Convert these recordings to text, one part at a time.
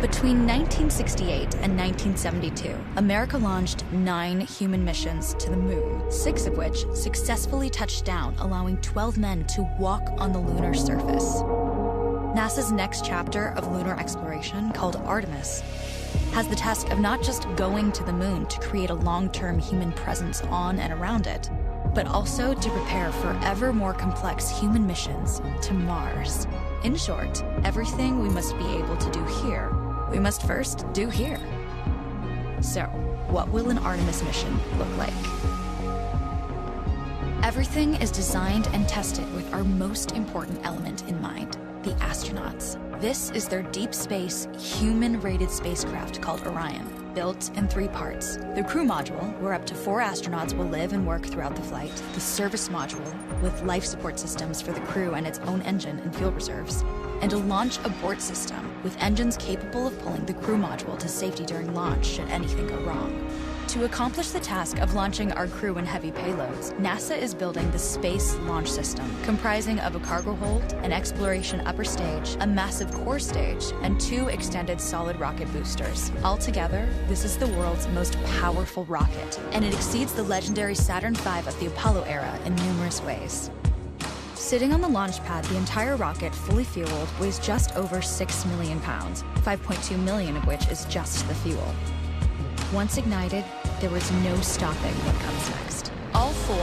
Between 1968 and 1972, America launched 9 human missions to the moon, 6 of which successfully touched down, allowing 12 men to walk on the lunar surface. NASA's next chapter of lunar exploration, called Artemis, has the task of not just going to the moon to create a long-term human presence on and around it, but also to prepare for ever more complex human missions to Mars. In short, everything we must be able to do here, we must first do here. So, what will an Artemis mission look like? Everything is designed and tested with our most important element in mind, the astronauts. This is their deep space, human-rated spacecraft called Orion, built in 3 parts. The crew module, where up to 4 astronauts will live and work throughout the flight. The service module, with life support systems for the crew and its own engine and fuel reserves. And a launch abort system, with engines capable of pulling the crew module to safety during launch should anything go wrong. To accomplish the task of launching our crew and heavy payloads, NASA is building the Space Launch System, comprising of a cargo hold, an exploration upper stage, a massive core stage, and 2 extended solid rocket boosters. Altogether, this is the world's most powerful rocket, and it exceeds the legendary Saturn V of the Apollo era in numerous ways. Sitting on the launch pad, the entire rocket, fully fueled, weighs just over 6 million pounds, 5.2 million of which is just the fuel. Once ignited, there is no stopping what comes next. All 4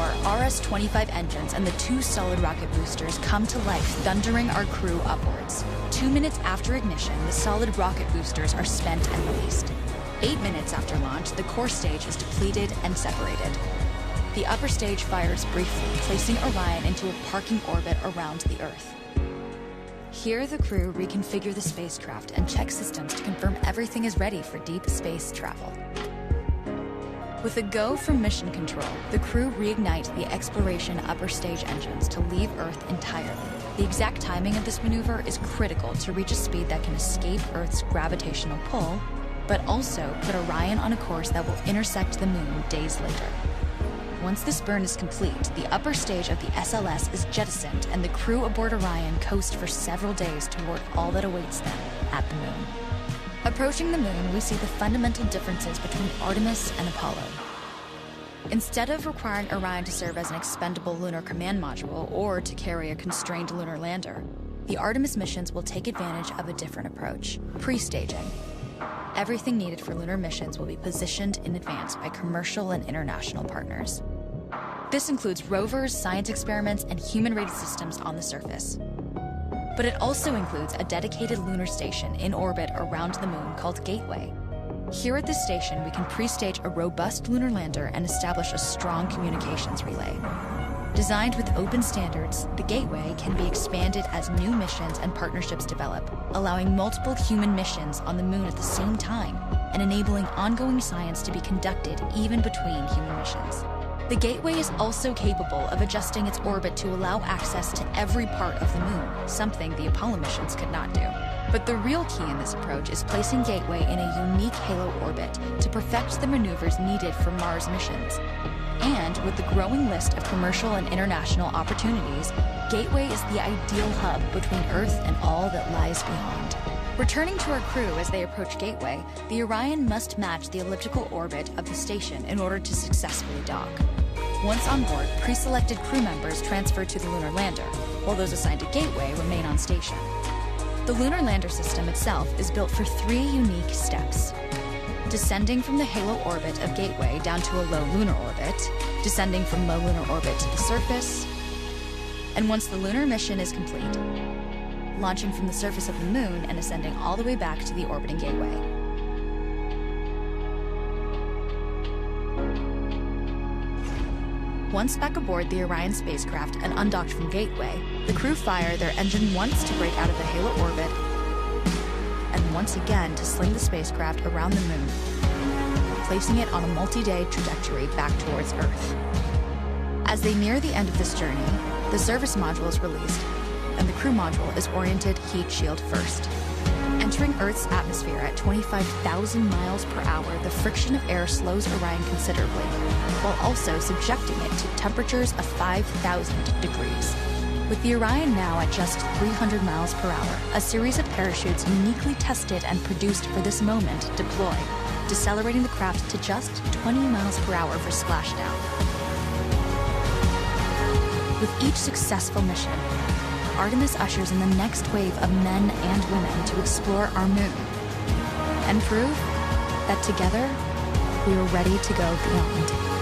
RS-25 engines and the 2 solid rocket boosters come to life, thundering our crew upwards. 2 minutes after ignition, the solid rocket boosters are spent and released. 8 minutes after launch, the core stage is depleted and separated. The upper stage fires briefly, placing Orion into a parking orbit around the Earth. Here, the crew reconfigure the spacecraft and check systems to confirm everything is ready for deep space travel. With a go from mission control, the crew reignite the exploration upper stage engines to leave Earth entirely. The exact timing of this maneuver is critical to reach a speed that can escape Earth's gravitational pull, but also put Orion on a course that will intersect the moon days later. Once this burn is complete, the upper stage of the SLS is jettisoned and the crew aboard Orion coast for several days toward all that awaits them at the moon. Approaching the moon, we see the fundamental differences between Artemis and Apollo. Instead of requiring Orion to serve as an expendable lunar command module or to carry a constrained lunar lander, the Artemis missions will take advantage of a different approach: pre-staging. Everything needed for lunar missions will be positioned in advance by commercial and international partners. This includes rovers, science experiments, and human-rated systems on the surface. But it also includes a dedicated lunar station in orbit around the moon called Gateway. Here at this station, we can pre-stage a robust lunar lander and establish a strong communications relay. Designed with open standards, the Gateway can be expanded as new missions and partnerships develop, allowing multiple human missions on the moon at the same time and enabling ongoing science to be conducted even between human missions. The Gateway is also capable of adjusting its orbit to allow access to every part of the moon, something the Apollo missions could not do. But the real key in this approach is placing Gateway in a unique halo orbit to perfect the maneuvers needed for Mars missions. And with the growing list of commercial and international opportunities, Gateway is the ideal hub between Earth and all that lies beyond. Returning to our crew as they approach Gateway, the Orion must match the elliptical orbit of the station in order to successfully dock. Once on board, pre-selected crew members transfer to the lunar lander, while those assigned to Gateway remain on station. The lunar lander system itself is built for 3 unique steps: descending from the halo orbit of Gateway down to a low lunar orbit, descending from low lunar orbit to the surface, and once the lunar mission is complete, launching from the surface of the moon and ascending all the way back to the orbiting Gateway. Once back aboard the Orion spacecraft and undocked from Gateway, the crew fire their engine once to break out of the halo orbit, and once again to sling the spacecraft around the moon, placing it on a multi-day trajectory back towards Earth. As they near the end of this journey, the service module is released, and the crew module is oriented heat shield first. Entering Earth's atmosphere at 25,000 miles per hour, the friction of air slows Orion considerably, while also subjecting it to temperatures of 5,000 degrees. With the Orion now at just 300 miles per hour, a series of parachutes uniquely tested and produced for this moment deploy, decelerating the craft to just 20 miles per hour for splashdown. With each successful mission, Artemis ushers in the next wave of men and women to explore our moon and prove that together we are ready to go beyond.